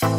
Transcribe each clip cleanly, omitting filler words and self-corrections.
Hello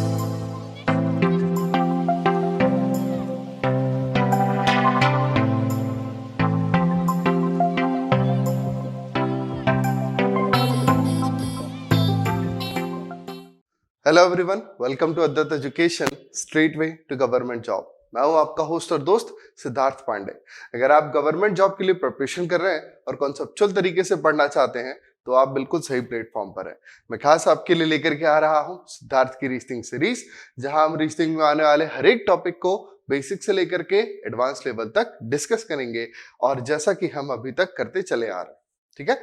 everyone, welcome to Advait education straight way to government job. मैं हूं आपका host और दोस्त सिद्धार्थ पांडे। अगर आप गवर्नमेंट जॉब के लिए प्रिपरेशन कर रहे हैं और कॉन्सेप्चुअल तरीके से पढ़ना चाहते हैं तो आप बिल्कुल सही प्लेटफॉर्म पर हैं। मैं खास आपके लिए लेकर के आ रहा हूं सिद्धार्थ की रीजनिंग सीरीज, जहां हम रीजनिंग में आने वाले हर एक टॉपिक को बेसिक से लेकर के एडवांस लेवल तक डिस्कस करेंगे, और जैसा कि हम अभी तक करते चले आ रहे हैं। ठीक है,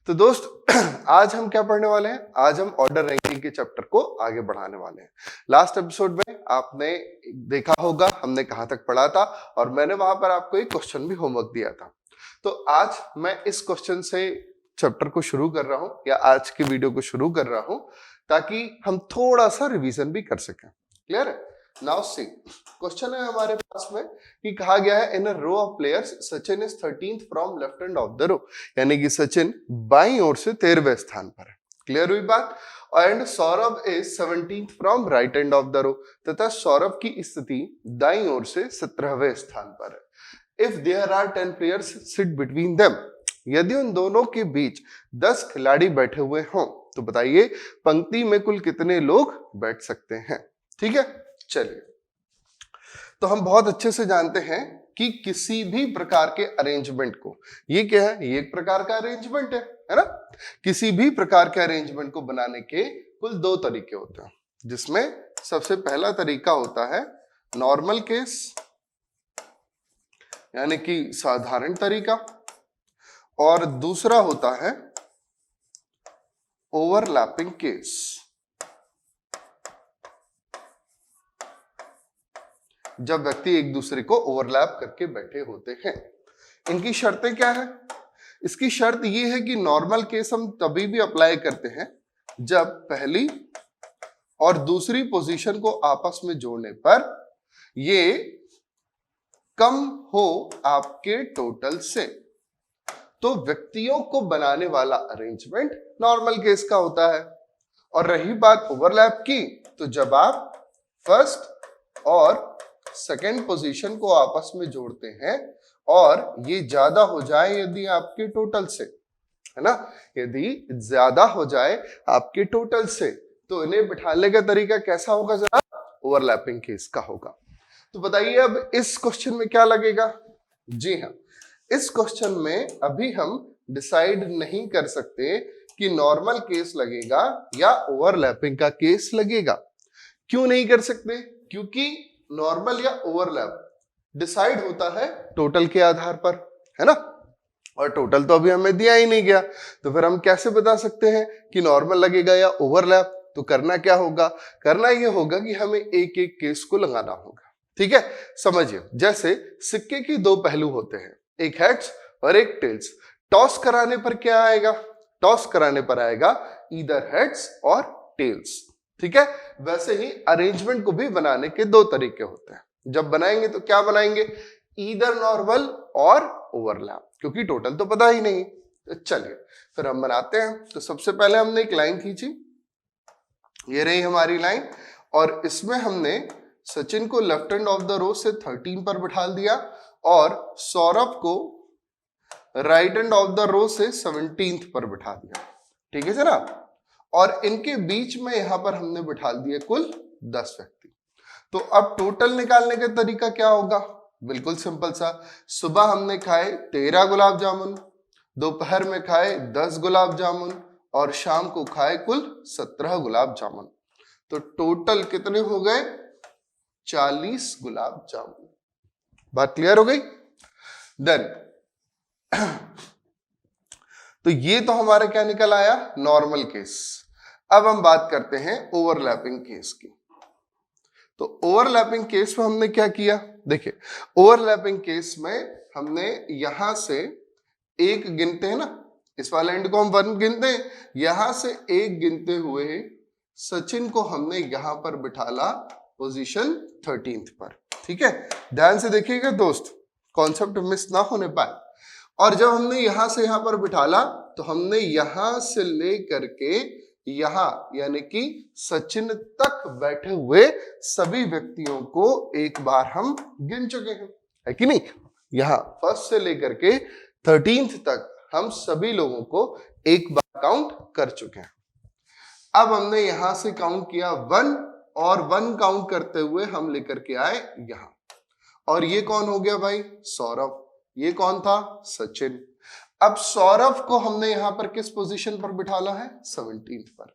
तो दोस्त आज हम क्या पढ़ने वाले हैं? आज हम ऑर्डर रैंकिंग के चैप्टर को आगे बढ़ाने वाले हैं। लास्ट एपिसोड में आपने देखा होगा हमने कहां तक पढ़ा था, और मैंने वहां पर आपको एक क्वेश्चन भी होमवर्क दिया था। तो आज मैं इस क्वेश्चन से चैप्टर को शुरू कर रहा हूं, या आज की वीडियो को शुरू कर रहा हूं, ताकि हम थोड़ा सा रिवीजन भी कर सकें। क्लियर है? नाउ सी, क्वेश्चन है हमारे पास में कि कहा गया है in a row of players Sachin is 13th from left hand of the row, यानी कि सचिन बाईं ओर से 13वें स्थान पर है। क्लियर हुई बात? And Saurabh is 17th from right hand of the row, तथा सौरभ की स्थिति दाईं ओर से 17वें स्थान पर है। If there are 10 players sit between them, यदि उन दोनों के बीच 10 खिलाड़ी बैठे हुए हों तो बताइए पंक्ति में कुल कितने लोग बैठ सकते हैं। ठीक है, चलिए, तो हम बहुत अच्छे से जानते हैं कि किसी भी प्रकार के अरेंजमेंट को, ये क्या है? ये एक प्रकार का अरेंजमेंट है ना? किसी भी प्रकार के अरेंजमेंट को बनाने के कुल 2 तरीके होते हैं, जिसमें सबसे पहला तरीका होता है नॉर्मल केस, यानी कि साधारण तरीका, और दूसरा होता है ओवरलैपिंग केस। जब व्यक्ति एक दूसरे को ओवरलैप करके बैठे होते हैं। इनकी शर्तें क्या है? इसकी शर्त ये है कि नॉर्मल केस हम तभी भी अप्लाई करते हैं जब पहली और दूसरी पोजीशन को आपस में जोड़ने पर ये कम हो आपके टोटल से, तो व्यक्तियों को बनाने वाला अरेंजमेंट नॉर्मल केस का होता है। और रही बात ओवरलैप की, तो जब आप फर्स्ट और सेकेंड पोजीशन को आपस में जोड़ते हैं और ये ज्यादा हो जाए यदि आपके टोटल से, है ना, यदि ज्यादा हो जाए आपके टोटल से, तो इन्हें बिठाने का तरीका कैसा होगा? जरा ओवरलैपिंग केस का होगा। तो बताइए अब इस क्वेश्चन में क्या लगेगा? जी हाँ, इस क्वेश्चन में अभी हम डिसाइड नहीं कर सकते कि नॉर्मल केस लगेगा या ओवरलैपिंग का केस लगेगा। क्यों नहीं कर सकते? क्योंकि नॉर्मल या ओवरलैप डिसाइड होता है टोटल के आधार पर, है ना, और टोटल तो अभी हमें दिया ही नहीं गया, तो फिर हम कैसे बता सकते हैं कि नॉर्मल लगेगा या ओवरलैप? तो करना क्या होगा? करना यह होगा कि हमें एक एक केस को लगाना होगा। ठीक है, समझिए, जैसे सिक्के के 2 पहलू होते हैं, एक हेड्स और एक टेल्स। टॉस कराने पर क्या आएगा? टॉस कराने पर आएगा ईदर हेड्स और टेल्स। ठीक है, वैसे ही अरेंजमेंट को भी बनाने के 2 तरीके होते हैं। जब बनाएंगे तो क्या बनाएंगे? ईदर नॉर्मल और ओवरलैप, क्योंकि टोटल तो पता ही नहीं। तो चलिए फिर हम बनाते हैं। तो सबसे पहले हमने एक लाइन खींची, ये रही हमारी लाइन, और इसमें हमने सचिन को left hand of the row से 13 पर बिठा दिया और सौरभ को right hand of the row से 17th पर बिठा दिया। ठीक है जनाब, और इनके बीच में यहां पर हमने बिठा दिए कुल 10 व्यक्ति। तो अब टोटल निकालने का तरीका क्या होगा? बिल्कुल सिंपल सा, सुबह हमने खाए 13 गुलाब जामुन, दोपहर में खाए 10 गुलाब जामुन, और शाम को खाए कुल 17 गुलाब जामुन। तो टोटल कितने हो गए? 40 गुलाब जामुन। बात क्लियर हो गई? देन तो ये तो हमारा क्या निकल आया? Normal case. अब हम बात करते हैं ओवरलैपिंग केस की। तो ओवरलैपिंग केस में हमने क्या किया? देखिए, ओवरलैपिंग केस में हमने यहां से 1 गिनते हैं ना, इस वाले एंड को हम 1 गिनते हैं, यहां से 1 गिनते हुए सचिन को हमने यहां पर बिठाला पोजीशन 13th पर। ठीक है, ध्यान से देखिएगा दोस्त, कॉन्सेप्ट मिस ना होने पाए। और जब हमने यहां से यहां पर बिठाला तो हमने यहां से ले करके यहां यानी कि सचिन तक बैठे हुए सभी व्यक्तियों को एक बार हम गिन चुके हैं, है कि नहीं। यहां फर्स्ट से लेकर के 13th तक हम सभी लोगों को एक बार काउंट कर चुके हैं। अब हमने यहां से काउंट किया 1 और 1 काउंट करते हुए हम लेकर के आए यहां, और ये कौन हो गया भाई, सौरभ। ये कौन था, सचिन। अब सौरभ को हमने यहां पर किस पोजीशन पर बिठाना है, 17th पर।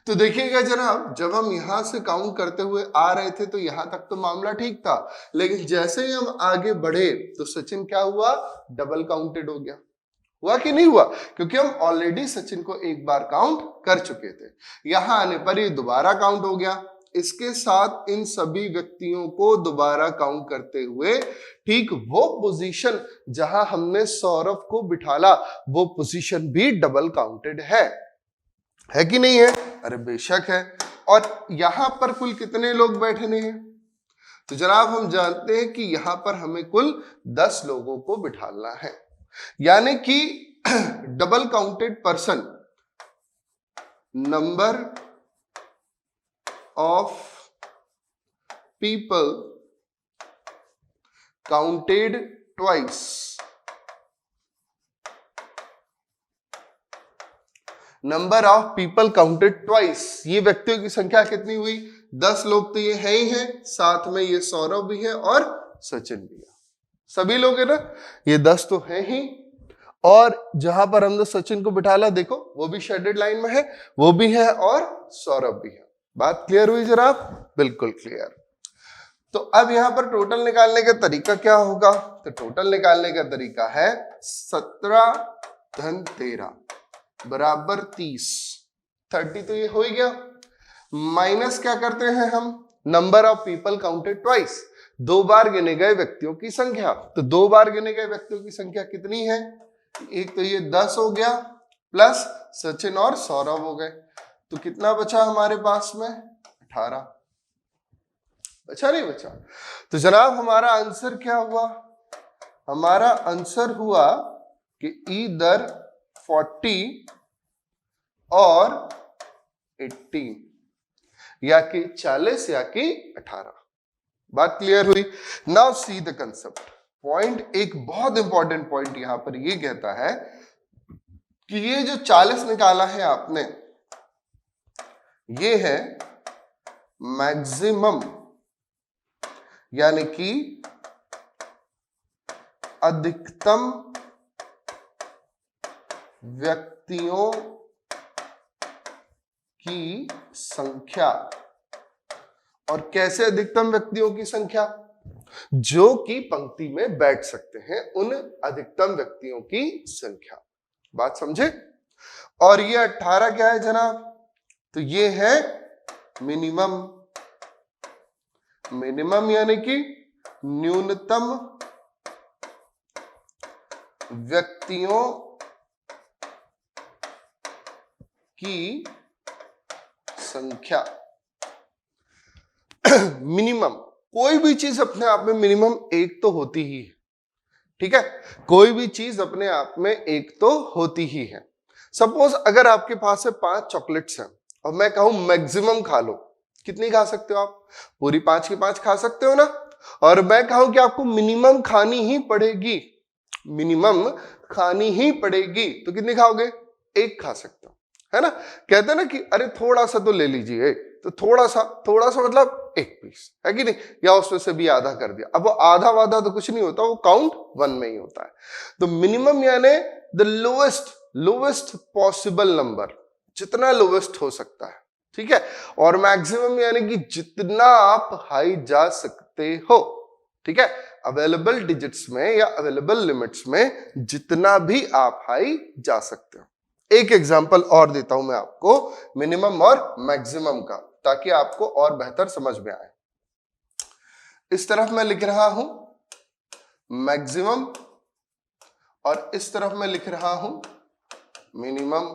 तो देखिएगा जनाब, जब हम यहां से काउंट करते हुए आ रहे थे तो यहां तक तो मामला ठीक था, लेकिन जैसे ही हम आगे बढ़े तो सचिन क्या हुआ, डबल काउंटेड हो गया। हुआ कि नहीं हुआ, क्योंकि हम ऑलरेडी सचिन को एक बार काउंट कर चुके थे। यहां आने पर ये दोबारा काउंट हो गया। इसके साथ इन सभी व्यक्तियों को दोबारा काउंट करते हुए ठीक वो पोजीशन जहां हमने सौरभ को बिठाला वो पोजीशन भी डबल काउंटेड है कि नहीं है, अरे बेशक है। और यहां पर कुल कितने लोग बैठने हैं, तो जनाब हम जानते हैं कि यहां पर हमें कुल 10 लोगों को बिठाना है, यानी कि double counted person, number of people counted twice, number of people counted twice, ये व्यक्तियों की संख्या कितनी हुई, 10 लोग तो ये है ही हैं, साथ में ये सौरभ भी है और सचिन भी है, सभी लोग है ना, ये 10 तो है ही। और जहां पर हमने सचिन को बिठाला देखो वो भी शेडेड लाइन में है, वो भी है और सौरभ भी है। बात क्लियर हुई जनाब, बिल्कुल क्लियर। तो अब यहां पर टोटल निकालने का तरीका क्या होगा, तो टोटल निकालने का तरीका है 17 धन 13 बराबर 30। 30 तो ये हो ही गया, माइनस क्या करते हैं हम, number of people counted twice, 2 बार गिने गए व्यक्तियों की संख्या। तो 2 बार गिने गए व्यक्तियों की संख्या कितनी है, एक तो ये 10 हो गया प्लस सचिन और सौरभ हो गए, तो कितना बचा हमारे पास में, 18। बचा नहीं बचा, तो जनाब हमारा आंसर क्या हुआ, हमारा आंसर हुआ कि ईदर 40 और 80, या कि 40 या कि 18। बात क्लियर हुई। Now see the concept point, एक बहुत इंपॉर्टेंट पॉइंट यहां पर ये कहता है कि ये जो 40 निकाला है आपने, ये है मैक्सिमम यानी कि अधिकतम व्यक्तियों की संख्या। और कैसे अधिकतम व्यक्तियों की संख्या, जो कि पंक्ति में बैठ सकते हैं, उन अधिकतम व्यक्तियों की संख्या। बात समझे। और ये 18 क्या है जनाब, तो ये है मिनिमम, मिनिमम यानी कि न्यूनतम व्यक्तियों की संख्या। मिनिमम, कोई भी चीज अपने आप में मिनिमम एक तो होती ही है, ठीक है, कोई भी चीज अपने आप में एक तो होती ही है। सपोज अगर आपके पास है 5 चॉकलेट्स हैं और मैं कहूं मैक्सिमम खा लो, कितनी खा सकते हो आप, पूरी 5 की 5 खा सकते हो ना। और मैं कहूं कि आपको मिनिमम खानी ही पड़ेगी, मिनिमम खानी ही पड़ेगी, तो कितनी खाओगे, 1 खा सकते हो, है ना। कहते हैं ना कि अरे थोड़ा सा तो ले लीजिए, तो थोड़ा सा मतलब 1 पीस, है कि नहीं, या उसमें से भी आधा कर दिया। अब वो आधा वाधा तो कुछ नहीं होता, वो काउंट 1 में ही होता है। तो मिनिमम यानी द लोवेस्ट पॉसिबल नंबर, जितना लोवेस्ट हो सकता है, ठीक है। और मैक्सिमम यानी कि जितना आप हाई जा सकते हो, ठीक है, अवेलेबल डिजिट्स में या अवेलेबल लिमिट्स में जितना भी आप हाई जा सकते हो। एक एग्जांपल और देता हूं मैं आपको मिनिमम और मैक्सिमम का, ताकि आपको और बेहतर समझ में आए। इस तरफ मैं लिख रहा हूं मैक्सिमम और इस तरफ मैं लिख रहा हूं मिनिमम,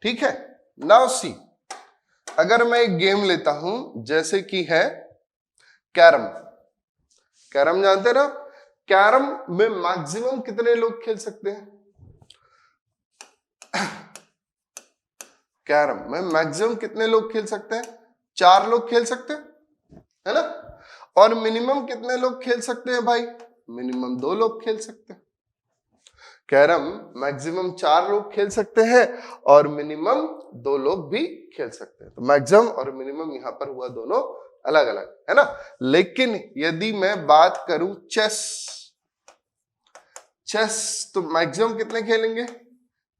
ठीक है। नाउ सी, अगर मैं एक गेम लेता हूं जैसे कि है कैरम, कैरम जानते हैं ना, कैरम में मैक्सिमम कितने लोग खेल सकते हैं, कैरम में मैक्सिमम कितने लोग खेल सकते हैं? 4 लोग खेल सकते हैं, है ना। और मिनिमम कितने लोग खेल सकते हैं भाई? मिनिमम 2 लोग खेल सकते हैं। कैरम मैक्सिमम 4 लोग खेल सकते हैं और मिनिमम 2 लोग भी खेल सकते हैं। तो मैक्सिमम और मिनिमम यहां पर हुआ दोनों अलग अलग, है ना। लेकिन यदि मैं बात करूं चेस, तो मैक्सिमम कितने खेलेंगे?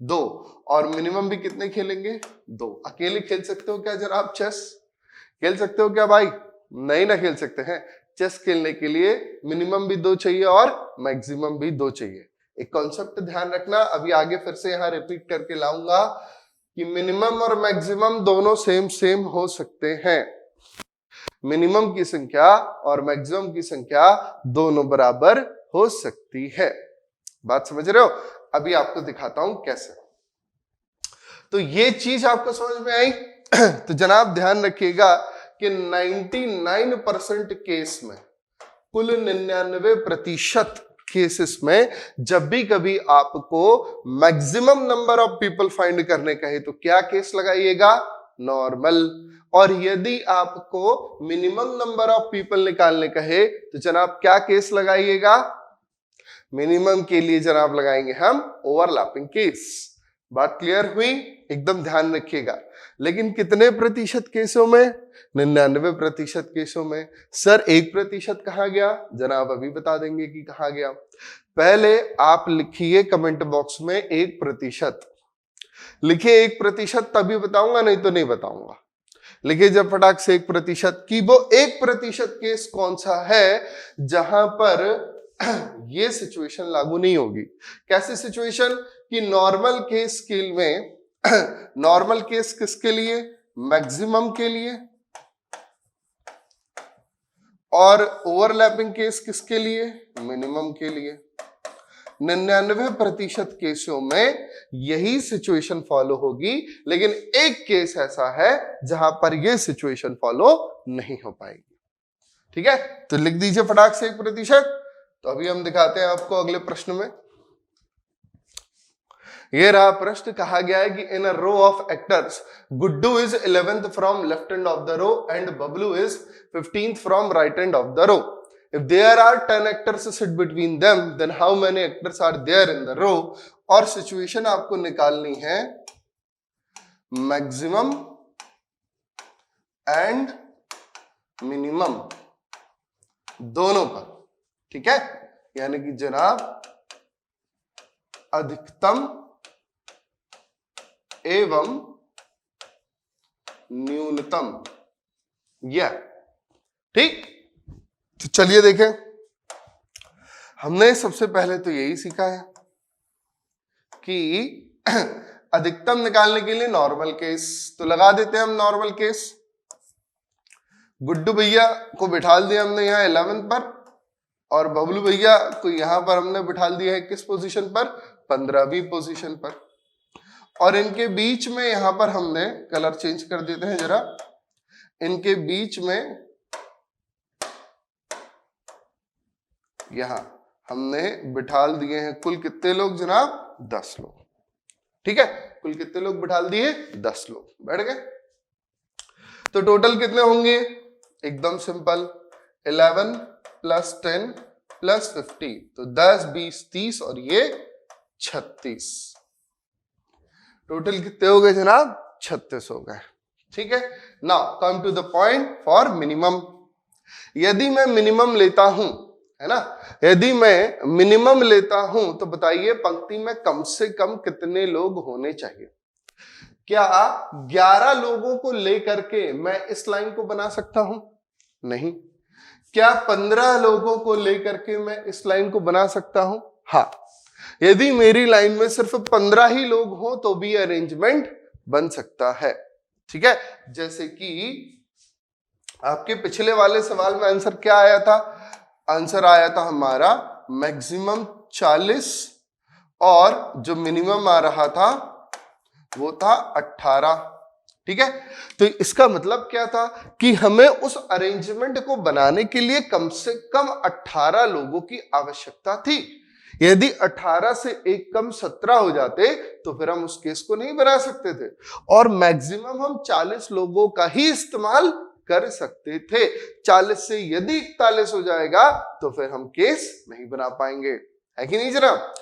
2, और मिनिमम भी कितने खेलेंगे? 2। अकेले खेल सकते हो क्या जरा आप चेस? खेल सकते हो क्या भाई? नहीं ना खेल सकते हैं। चेस खेलने के लिए मिनिमम भी 2 चाहिए और मैक्सिमम भी 2 चाहिए। एक कॉन्सेप्ट ध्यान रखना, अभी आगे फिर से यहां रिपीट करके लाऊंगा कि मिनिमम और मैक्सिमम दोनों सेम हो सकते हैं। मिनिमम की संख्या और मैक्सिमम की संख्या दोनों बराबर हो सकती है। बात समझ रहे हो? अभी आपको दिखाता हूं कैसे। तो ये चीज आपको समझ में आई? तो जनाब ध्यान रखिएगा कि 99% केस में, कुल 99% केसेस में जब भी कभी आपको maximum number of people find करने कहे तो क्या केस लगाइएगा? नॉर्मल। और यदि आपको मिनिमम नंबर ऑफ पीपल निकालने कहे तो जनाब क्या केस लगाइएगा? मिनिमम के लिए जनाब लगाएंगे हम ओवरलैपिंग केस। बात क्लियर हुई? एकदम ध्यान रखिएगा। लेकिन कितने प्रतिशत केसों में? 99% केसों में। सर 1% कहाँ गया? जनाब अभी बता देंगे कि कहाँ गया। पहले आप लिखिए कमेंट बॉक्स में 1%। लिखिए 1%, तभी बताऊंगा, नहीं तो नहीं बताऊंगा। लिखिए जब फटाक से 1% की। वो 1% केस कौन सा है जहां पर ये सिचुएशन लागू नहीं होगी? कैसी सिचुएशन? कि नॉर्मल केस स्केल में नॉर्मल केस किसके लिए? मैक्सिमम के लिए। और ओवरलैपिंग केस किसके लिए? मिनिमम के लिए। 99% केसों में यही सिचुएशन फॉलो होगी, लेकिन एक केस ऐसा है जहां पर यह सिचुएशन फॉलो नहीं हो पाएगी। ठीक है, तो लिख दीजिए फटाक से 1%। तो अभी हम दिखाते हैं आपको अगले प्रश्न में। ये रहा प्रश्न। कहा गया है कि in a row of actors Guddu is 11th from left end of the row and Bablu is 15th from right end of the row. If there are 10 actors sit between them then how many actors are there in the row. और situation आपको निकालनी है maximum and minimum दोनों पर। ठीक है, यानी कि जनाब अधिकतम एवं न्यूनतम, यह ठीक। तो चलिए देखें, हमने सबसे पहले तो यही सीखा है कि अधिकतम निकालने के लिए नॉर्मल केस, तो लगा देते हैं हम नॉर्मल केस। गुड्डू भैया को बिठा दिया हमने यहाँ 11 पर और बबलू भैया को यहां पर हमने बिठा दिया है किस पोजीशन पर? 15वीं पोजीशन पर। और इनके बीच में यहां पर हमने कलर चेंज कर देते हैं जरा, इनके बीच में यहां हमने बिठा दिए हैं कुल कितने लोग जनाब? 10 लोग। ठीक है, कुल कितने लोग बिठा दिए? 10 लोग बैठ गए। तो टोटल कितने होंगे? एकदम सिंपल, 11 + 10 + 50, तो 10 20 30 और ये 36। टोटल कितने हो गए जनाब? 36 हो गए। ठीक है, now come to the point for minimum. यदि मैं मिनिमम लेता हूं, है ना, यदि मैं मिनिमम लेता हूं तो बताइए पंक्ति में कम से कम कितने लोग होने चाहिए? क्या 11 लोगों को लेकर के मैं इस लाइन को बना सकता हूं? नहीं। क्या 15 लोगों को लेकर के मैं इस लाइन को बना सकता हूं? हाँ। यदि मेरी लाइन में सिर्फ 15 ही लोग हो तो भी अरेंजमेंट बन सकता है। ठीक है, जैसे कि आपके पिछले वाले सवाल में आंसर क्या आया था? आंसर आया था हमारा मैक्सिमम 40 और जो मिनिमम आ रहा था वो था 18। ठीक है, तो इसका मतलब क्या था कि हमें उस अरेंजमेंट को बनाने के लिए कम से कम 18 लोगों की आवश्यकता थी। यदि 18 से एक कम 17 हो जाते तो फिर हम उस केस को नहीं बना सकते थे, और मैक्सिमम हम 40 लोगों का ही इस्तेमाल कर सकते थे। 40 से यदि 41 हो जाएगा तो फिर हम केस नहीं बना पाएंगे, है कि नहीं जनाब?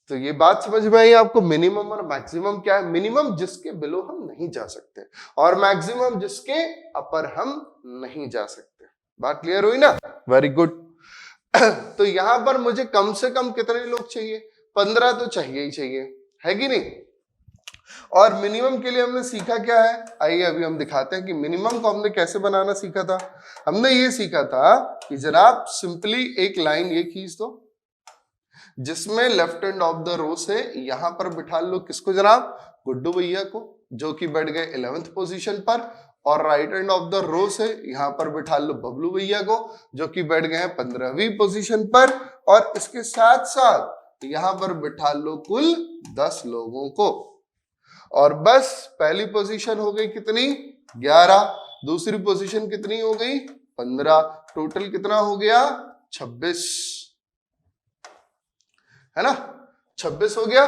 तो ये बात समझ में आई आपको? मिनिमम और मैक्सिमम क्या है? मिनिमम जिसके बिलो हम नहीं जा सकते और मैक्सिमम जिसके अपर हम नहीं जा सकते। बात क्लियर हुई ना? Very good. तो यहां पर मुझे कम से कम कितने लोग चाहिए? 15 तो चाहिए ही चाहिए, है कि नहीं? और मिनिमम के लिए हमने सीखा क्या है? आइए अभी हम दिखाते हैं कि मिनिमम को हमने कैसे बनाना सीखा था। हमने ये सीखा था कि जनाब सिंपली एक लाइन ये खींच दो जिसमें left hand of the row से यहां पर बिठा लो किसको जनाब? गुड्डू भैया को, जो कि बैठ गए 11th पोजीशन पर, और right hand of the row से यहां पर बिठा लो बबलू भैया को, जो कि बैठ गए हैं 15वीं पोजीशन पर, और इसके साथ साथ यहां पर बिठा लो कुल 10 लोगों को। और बस पहली पोजीशन हो गई कितनी? 11। दूसरी पोजीशन कितनी हो गई? 15। टोटल कितना हो गया? 26, है ना? 26 हो गया।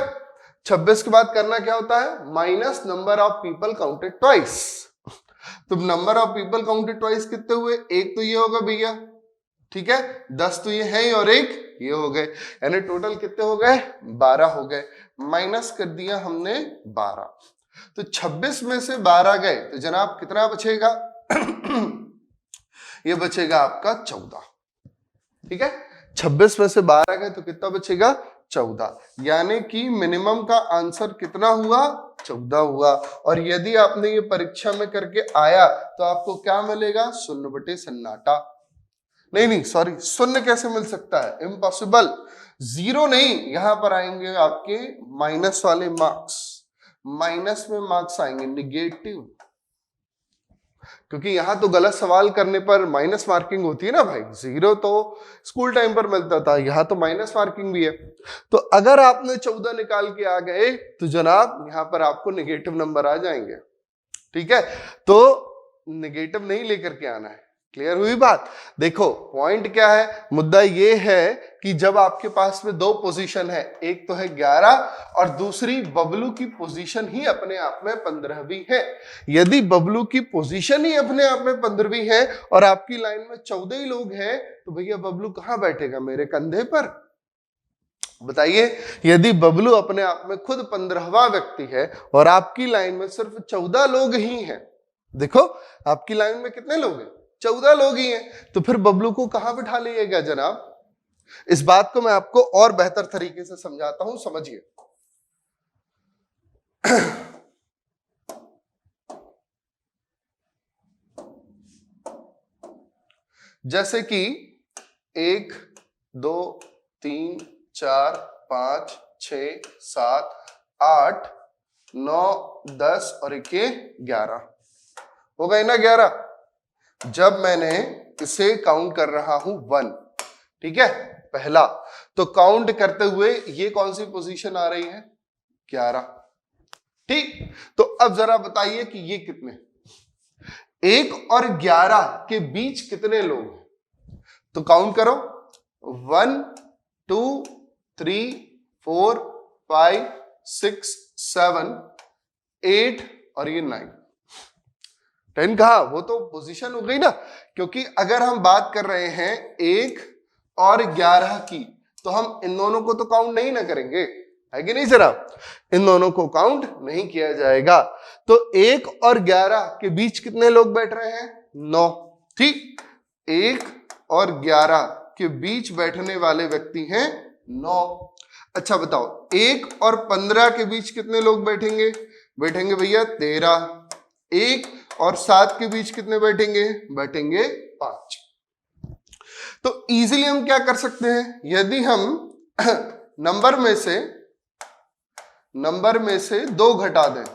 26 के बाद करना क्या होता है? Minus number of people counted twice. तो number of people counted twice कितने हुए? एक तो ये होगा भैया, ठीक है, 10 तो ये है ही और एक ये हो गए, यानी टोटल कितने हो गए? 12 हो गए। माइनस कर दिया हमने 12, तो 26 में से 12 गए तो जनाब कितना बचेगा? ये बचेगा आपका 14, ठीक है। 26 में से 12 गए तो कितना बचेगा? 14, यानी कि मिनिमम का आंसर कितना हुआ? 14 हुआ। और यदि आपने ये परीक्षा में करके आया तो आपको क्या मिलेगा? शून्य बटे सन्नाटा। नहीं सॉरी, शून्य कैसे मिल सकता है? इम्पॉसिबल। जीरो नहीं, यहां पर आएंगे आपके माइनस वाले मार्क्स, माइनस में मार्क्स आएंगे, निगेटिव, क्योंकि यहां तो गलत सवाल करने पर माइनस मार्किंग होती है ना भाई। जीरो तो स्कूल टाइम पर मिलता था, यहां तो माइनस मार्किंग भी है। तो अगर आपने 14 निकाल के आ गए तो जनाब यहां पर आपको नेगेटिव नंबर आ जाएंगे, ठीक है। तो नेगेटिव नहीं लेकर के आना है। क्लियर हुई बात? देखो पॉइंट क्या है, मुद्दा ये है कि जब आपके पास में दो पोजीशन है, एक तो है 11 और दूसरी बबलू की पोजीशन ही अपने आप में 15वीं है। यदि बबलू की पोजीशन ही अपने आप में 15वीं है और आपकी लाइन में 14 ही लोग हैं, तो भैया बबलू कहां बैठेगा? मेरे कंधे पर। बताइए, यदि बबलू अपने आप में खुद 15वां व्यक्ति है और आपकी लाइन में सिर्फ 14 लोग ही हैं, देखो आपकी लाइन में कितने लोग हैं? 14 लोग ही हैं, तो फिर बबलू को कहां बिठा लीजिएगा जनाब? इस बात को मैं आपको और बेहतर तरीके से समझाता हूं, समझिए। जैसे कि 1 2 3 4 5 6 7 8 9 10 और 1 11 हो गए ना 11। जब मैंने इसे काउंट कर रहा हूं 1, ठीक है, पहला, तो काउंट करते हुए ये कौन सी पोजीशन आ रही है? 11, ठीक। तो अब जरा बताइए कि ये कितने? 1 और 11 के बीच कितने लोग हैं? तो काउंट करो, 1 2 3 4 5 6 7 8 और ये 9। 10 कहा? वो तो पोजीशन हो गई ना, क्योंकि अगर हम बात कर रहे हैं 1 और 11 की, तो हम इन दोनों को तो काउंट नहीं ना करेंगे, है कि नहीं जनाब? इन दोनों को काउंट नहीं किया जाएगा। तो 1 और 11 के बीच कितने लोग बैठ रहे हैं? 9, ठीक। 1 और 11 के बीच बैठने वाले व्यक्ति हैं 9। अच्छा बताओ, 1 और 15 के बीच कितने लोग बैठेंगे? बैठेंगे भैया 13। 1 और 7 के बीच कितने बैठेंगे? बैठेंगे 5। तो इजीली हम क्या कर सकते हैं, यदि हम नंबर में से 2 घटा दें,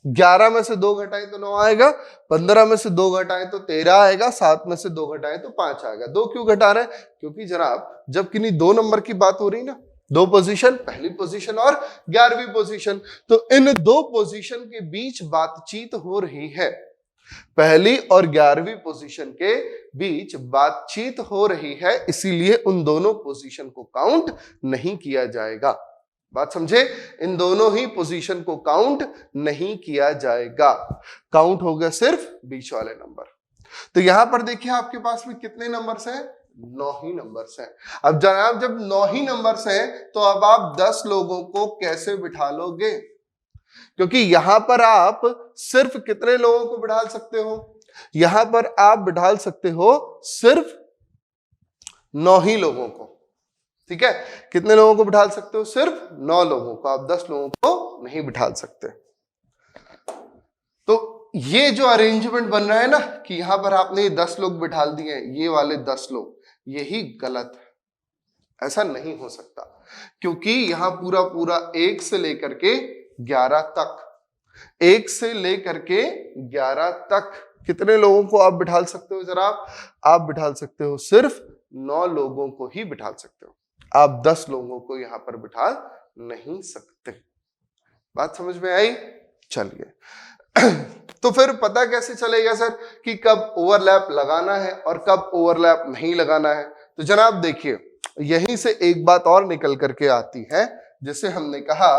11 में से 2 घटाएं तो 9 आएगा, 15 में से 2 घटाएं तो 13 आएगा, 7 में से 2 घटाएं तो 5 आएगा। 2 क्यों घटा रहे हैं? क्योंकि जनाब जब किन्हीं 2 नंबर की बात हो रही ना, 2 पोजीशन, पहली पोजीशन और 11वीं पोजीशन, तो इन 2 पोजीशन के बीच बातचीत हो रही है। पहली और 11वीं पोजीशन के बीच बातचीत हो रही है, इसीलिए उन दोनों पोजीशन को काउंट नहीं किया जाएगा। बात समझे? इन दोनों ही पोजीशन को काउंट नहीं किया जाएगा, काउंट होगा सिर्फ बीच वाले नंबर। तो यहां पर देखिए आपके पास में कितने नंबर्स हैं? 9 ही नंबर्स हैं। अब जनाब जब 9 ही नंबर्स हैं तो अब आप 10 लोगों को कैसे बिठा लोगे? क्योंकि यहां पर आप सिर्फ कितने लोगों को बिठा सकते हो? यहां पर आप बिठा सकते हो सिर्फ 9 ही लोगों को। ठीक है, कितने लोगों को बिठा सकते हो? सिर्फ 9 लोगों को, आप 10 लोगों को नहीं बिठा सकते। तो ये जो अरेंजमेंट बन रहा है ना कि यहां पर आपने 10 लोग बिठा दिए, ये वाले 10 लोग, यही गलत है। ऐसा नहीं हो सकता, क्योंकि यहां पूरा पूरा 1 से लेकर के 11 तक, 1 से लेकर के 11 तक कितने लोगों को आप बिठा सकते हो जनाब? आप बिठा सकते हो सिर्फ 9 लोगों को ही बिठा सकते हो, आप 10 लोगों को यहां पर बिठा नहीं सकते। बात समझ में आई? चलिए तो फिर पता कैसे चलेगा सर कि कब ओवरलैप लगाना है और कब ओवरलैप नहीं लगाना है? तो जनाब देखिए, यहीं से एक बात और निकल करके आती है, जैसे हमने कहा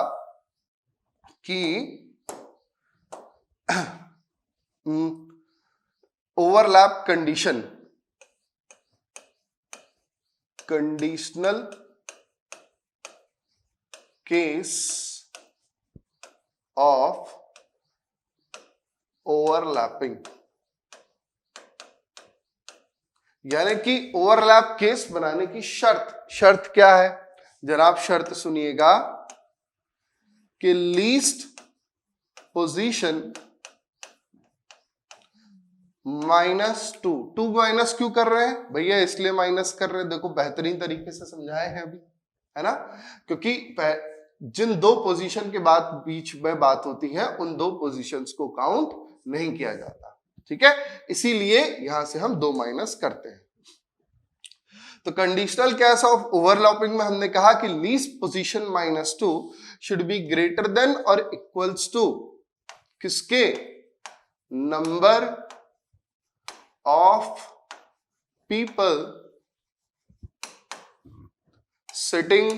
कि overlap condition, conditional case of overlapping, यानी कि ओवरलैप केस बनाने की शर्त क्या है जनाब? शर्त सुनिएगा कि लीस्ट पोजीशन -2, 2 माइनस क्यों कर रहे हैं भैया? इसलिए माइनस कर रहे हैं, देखो बेहतरीन तरीके से समझाए हैं अभी, है ना? क्योंकि जिन 2 पोजीशन के बाद बीच में बात होती है, उन 2 पोजीशंस को काउंट नहीं किया जाता। ठीक है, इसीलिए यहां से हम 2 माइनस करते हैं। तो कंडीशनल केस ऑफ ओवरलैपिंग में हमने कहा कि least position -2 should be greater than और इक्वल्स टू किसके? Number of people sitting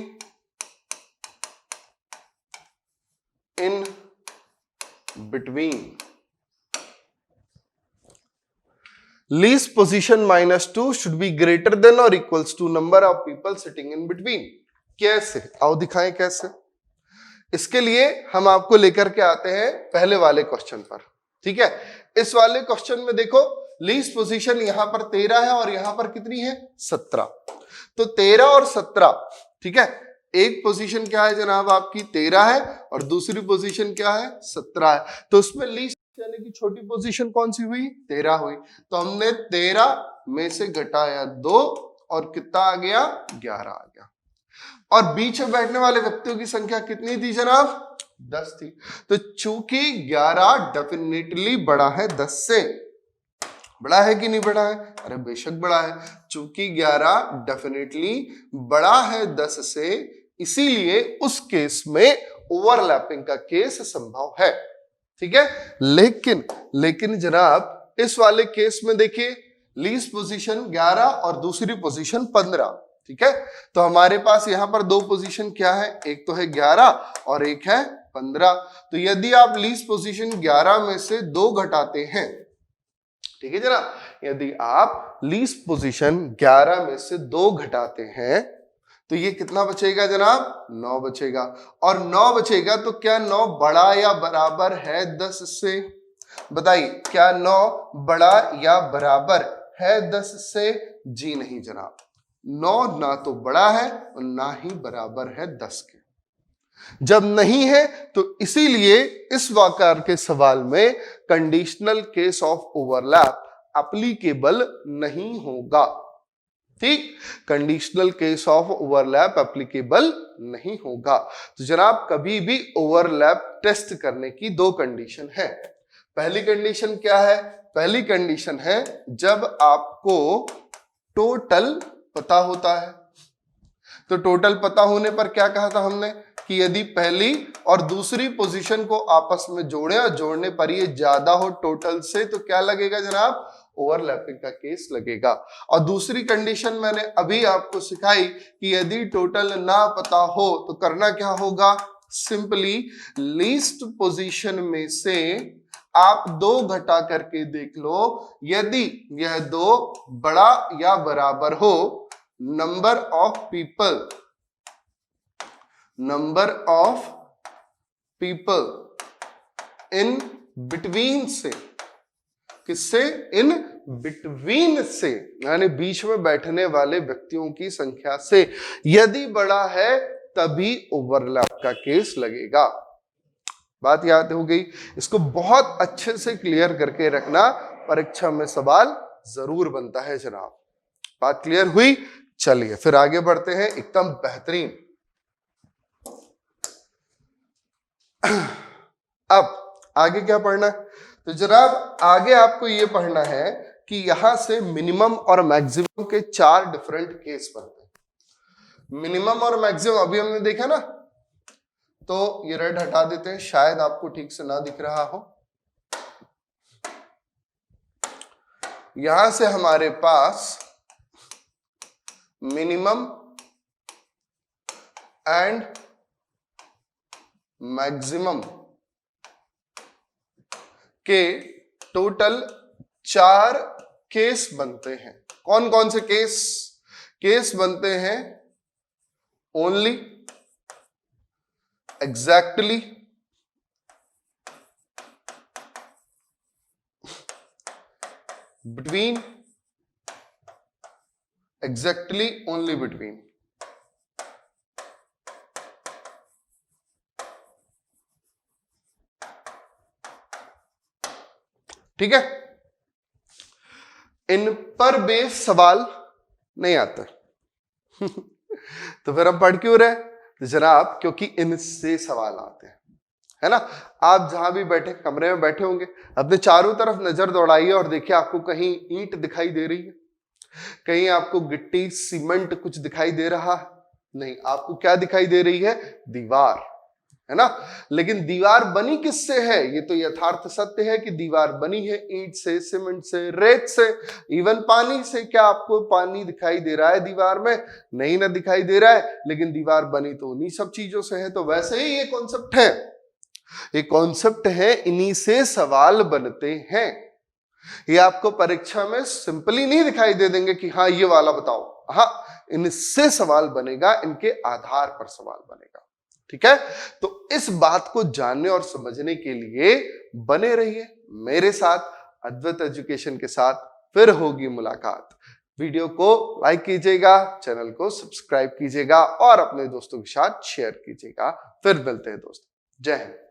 in between. Least position -2 should be greater than और equals to number of people sitting in between. कैसे? आओ दिखाएं कैसे। इसके लिए हम आपको लेकर के आते हैं पहले वाले क्वेश्चन पर। ठीक है, इस वाले क्वेश्चन में देखो, लीस्ट पोजीशन यहां पर 13 है और यहां पर कितनी है? 17। तो 13 और 17, ठीक है, एक पोजीशन क्या है जनाब आपकी? 13 है और दूसरी पोजीशन क्या है? 17 है। तो उसमें लीस्ट यानी कि छोटी पोजीशन कौन सी हुई? 13 हुई। तो हमने 13 में से घटाया 2 और कितना आ गया? 11 आ गया। और बीच में बैठने वाले व्यक्तियों की संख्या कितनी थी जनाब? 10 थी। तो चूंकि 11 डेफिनेटली बड़ा है 10 से। बड़ा है कि नहीं बड़ा है? अरे बेशक बड़ा है। चूंकि 11 डेफिनेटली बड़ा है 10 से, इसीलिए उस केस में ओवरलैपिंग का केस संभव है। ठीक है, लेकिन जनाब इस वाले केस में देखिए, लीस्ट पोजीशन 11 और दूसरी पोजीशन 15। ठीक है, तो हमारे पास यहां पर 2 पोजीशन क्या है? एक तो है 11 और एक है 15। तो यदि आप लीस्ट पोजीशन 11 में से 2 घटाते हैं, ठीक है जनाब, यदि आप लीस्ट पोजीशन 11 में से 2 घटाते हैं तो ये कितना बचेगा जनाब? 9 बचेगा। और 9 बचेगा तो क्या 9 बड़ा या बराबर है 10 से? बताइए, क्या 9 बड़ा या बराबर है 10 से? जी नहीं जनाब, 9 ना तो बड़ा है और ना ही बराबर है 10 के। जब नहीं है तो इसीलिए इस वाक्य के सवाल में conditional case of overlap applicable नहीं होगा। ठीक, conditional case of overlap applicable नहीं होगा। तो जनाब कभी भी ओवरलैप टेस्ट करने की 2 कंडीशन है। पहली कंडीशन क्या है? पहली कंडीशन है जब आपको टोटल पता होता है। तो टोटल पता होने पर क्या कहा था हमने? कि यदि पहली और दूसरी पोजीशन को आपस में जोड़े और जोड़ने पर ये ज्यादा हो टोटल से, तो क्या लगेगा जनाब? ओवरलैपिंग का केस लगेगा। और दूसरी कंडीशन मैंने अभी आपको सिखाई कि यदि टोटल ना पता हो तो करना क्या होगा? सिंपली लीस्ट पोजीशन में से आप 2 घटा करके देख लो, यदि यह 2 बड़ा या बराबर हो number of people in between से, किससे? इन बिटवीन से, यानी बीच में बैठने वाले व्यक्तियों की संख्या से यदि बड़ा है तभी ओवरलैप का केस लगेगा। बात याद हो गई? इसको बहुत अच्छे से क्लियर करके रखना, परीक्षा में सवाल जरूर बनता है जनाब। बात क्लियर हुई? चलिए फिर आगे बढ़ते हैं एकदम बेहतरीन। अब आगे क्या पढ़ना है? तो जनाब आगे आपको यह पढ़ना है कि यहां से मिनिमम और मैक्सिमम के 4 डिफरेंट केस बनते हैं। मिनिमम और मैक्सिमम अभी हमने देखा ना, तो ये रेड हटा देते हैं, शायद आपको ठीक से ना दिख रहा हो। यहां से हमारे पास मिनिमम एंड मैक्सिमम के टोटल 4 केस बनते हैं। कौन कौन से केस बनते हैं? Only, exactly, between, exactly, only between. ठीक है? इन पर बेस सवाल नहीं आता। तो फिर हम पढ़ क्यों रहे? तो जनाब क्योंकि इनसे सवाल आते हैं, है ना? आप जहां भी बैठे, कमरे में बैठे होंगे, अपने चारों तरफ नजर दौड़ाइए और देखिए आपको कहीं ईंट दिखाई दे रही है, कहीं आपको गिट्टी सीमेंट कुछ दिखाई दे रहा है? नहीं, आपको क्या दिखाई दे रही है? दीवार, है ना? लेकिन दीवार बनी किससे है? ये तो यथार्थ सत्य है कि दीवार बनी है ईंट से, सीमेंट से, रेत से, इवन पानी से। क्या आपको पानी दिखाई दे रहा है दीवार में? नहीं ना दिखाई दे रहा है, लेकिन दीवार बनी तो उन्हीं सब चीजों से है। तो वैसे ही ये कॉन्सेप्ट है, ये कॉन्सेप्ट है, इन्हीं से सवाल बनते हैं। ये आपको परीक्षा में सिंपली नहीं दिखाई दे देंगे कि हाँ ये वाला बताओ, हाँ इनसे सवाल बनेगा, इनके आधार पर सवाल बनेगा। ठीक है? तो इस बात को जानने और समझने के लिए बने रहिए मेरे साथ, अद्वैत एजुकेशन के साथ। फिर होगी मुलाकात। वीडियो को लाइक कीजिएगा, चैनल को सब्सक्राइब कीजिएगा और अपने दोस्तों के साथ शेयर कीजिएगा। फिर मिलते हैं दोस्तों। जय हिंद।